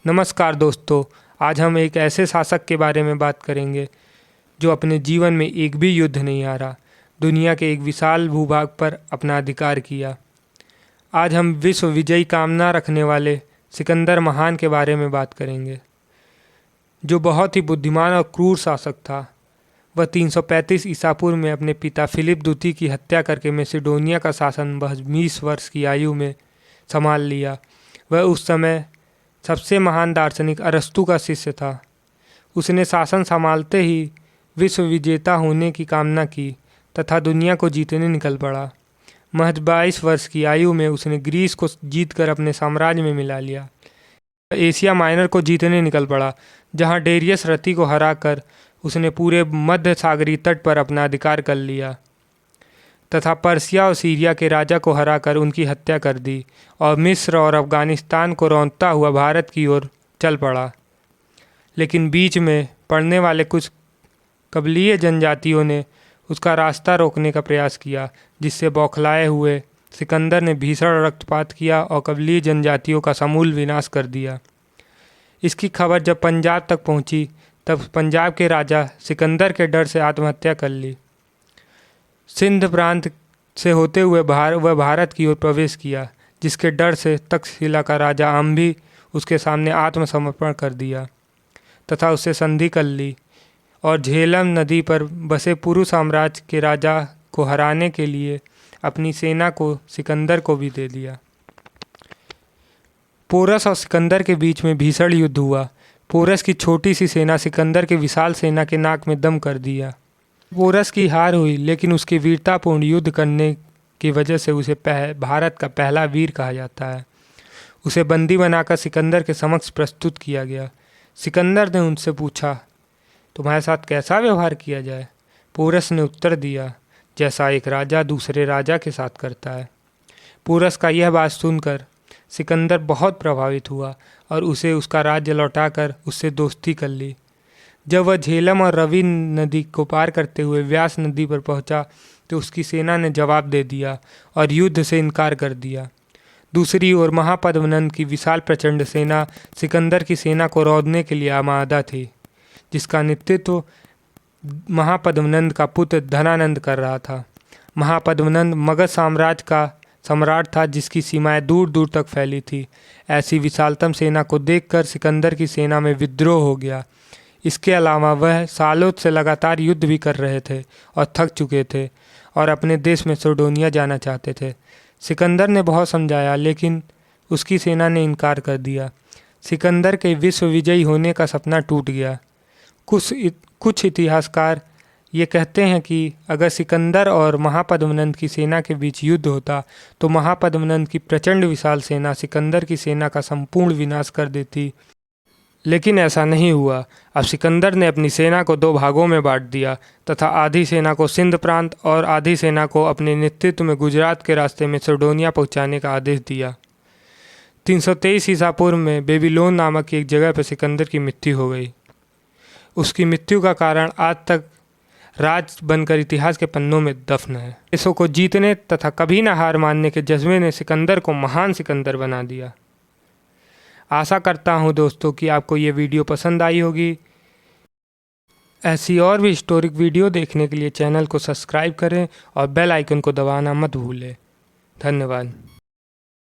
नमस्कार दोस्तों, आज हम एक ऐसे शासक के बारे में बात करेंगे जो अपने जीवन में एक भी युद्ध नहीं हारा, दुनिया के एक विशाल भूभाग पर अपना अधिकार किया। आज हम विश्व विजयी कामना रखने वाले सिकंदर महान के बारे में बात करेंगे, जो बहुत ही बुद्धिमान और क्रूर शासक था। वह 335 ईसा पूर्व में अपने पिता फिलिप द्वितीय की हत्या करके मैसेडोनिया का शासन 20 वर्ष की आयु में संभाल लिया। वह उस समय सबसे महान दार्शनिक अरस्तू का शिष्य था। उसने शासन संभालते ही विश्व विजेता होने की कामना की तथा दुनिया को जीतने निकल पड़ा। महज 22 वर्ष की आयु में उसने ग्रीस को जीतकर अपने साम्राज्य में मिला लिया। एशिया माइनर को जीतने निकल पड़ा, जहां डेरियस रति को हराकर उसने पूरे मध्य सागरीय तट पर अपना अधिकार कर लिया तथा पर्सिया और सीरिया के राजा को हराकर उनकी हत्या कर दी और मिस्र और अफगानिस्तान को रौंदता हुआ भारत की ओर चल पड़ा। लेकिन बीच में पड़ने वाले कुछ कबीले जनजातियों ने उसका रास्ता रोकने का प्रयास किया, जिससे बौखलाए हुए सिकंदर ने भीषण रक्तपात किया और कबीले जनजातियों का समूल विनाश कर दिया। इसकी खबर जब पंजाब तक पहुंची, तब पंजाब के राजा सिकंदर के डर से आत्महत्या कर ली। सिंध प्रांत से होते हुए वह भारत की ओर प्रवेश किया, जिसके डर से तक्षशिला का राजा आम्भी उसके सामने आत्मसमर्पण कर दिया तथा उससे संधि कर ली और झेलम नदी पर बसे पुरु साम्राज्य के राजा को हराने के लिए अपनी सेना को सिकंदर को भी दे दिया। पोरस और सिकंदर के बीच में भीषण युद्ध हुआ। पोरस की छोटी सी सेना सिकंदर के विशाल सेना के नाक में दम कर दिया। पोरस की हार हुई, लेकिन उसके वीरतापूर्ण युद्ध करने की वजह से उसे भारत का पहला वीर कहा जाता है। उसे बंदी बनाकर सिकंदर के समक्ष प्रस्तुत किया गया। सिकंदर ने उनसे पूछा, तुम्हारे साथ कैसा व्यवहार किया जाए? पोरस ने उत्तर दिया, जैसा एक राजा दूसरे राजा के साथ करता है। पोरस का यह बात सुनकर सिकंदर बहुत प्रभावित हुआ और उसे उसका राज्य लौटाकर उससे दोस्ती कर ली। जब वह झेलम और रवि नदी को पार करते हुए व्यास नदी पर पहुंचा, तो उसकी सेना ने जवाब दे दिया और युद्ध से इनकार कर दिया। दूसरी ओर महापद्मनंद की विशाल प्रचंड सेना सिकंदर की सेना को रौंदने के लिए आमादा थी, जिसका नेतृत्व महापद्मनंद का पुत्र धनानंद कर रहा था। महापद्मनंद मगध साम्राज्य का सम्राट था, जिसकी सीमाएं दूर दूर तक फैली थी। ऐसी विशालतम सेना को देखकर सिकंदर की सेना में विद्रोह हो गया। इसके अलावा वह सालों से लगातार युद्ध भी कर रहे थे और थक चुके थे और अपने देश मैसेडोनिया जाना चाहते थे। सिकंदर ने बहुत समझाया, लेकिन उसकी सेना ने इनकार कर दिया। सिकंदर के विश्व विजयी होने का सपना टूट गया। कुछ इतिहासकार ये कहते हैं कि अगर सिकंदर और महापद्मनंद की सेना के बीच युद्ध होता, तो महापद्मनंद की प्रचंड विशाल सेना सिकंदर की सेना का संपूर्ण विनाश कर देती। लेकिन ऐसा नहीं हुआ। अब सिकंदर ने अपनी सेना को 2 भागों में बांट दिया तथा आधी सेना को सिंध प्रांत और आधी सेना को अपने नेतृत्व में गुजरात के रास्ते में मैसेडोनिया पहुंचाने का आदेश दिया। 323 ईसा पूर्व में बेबीलोन नामक एक जगह पर सिकंदर की मृत्यु हो गई। उसकी मृत्यु का कारण आज तक राज बनकर इतिहास के पन्नों में दफन है। देशों को जीतने तथा कभी न हार मानने के जज्बे ने सिकंदर को महान सिकंदर बना दिया। आशा करता हूँ दोस्तों कि आपको ये वीडियो पसंद आई होगी। ऐसी और भी हिस्टोरिक वीडियो देखने के लिए चैनल को सब्सक्राइब करें और बेल आइकन को दबाना मत भूलें। धन्यवाद।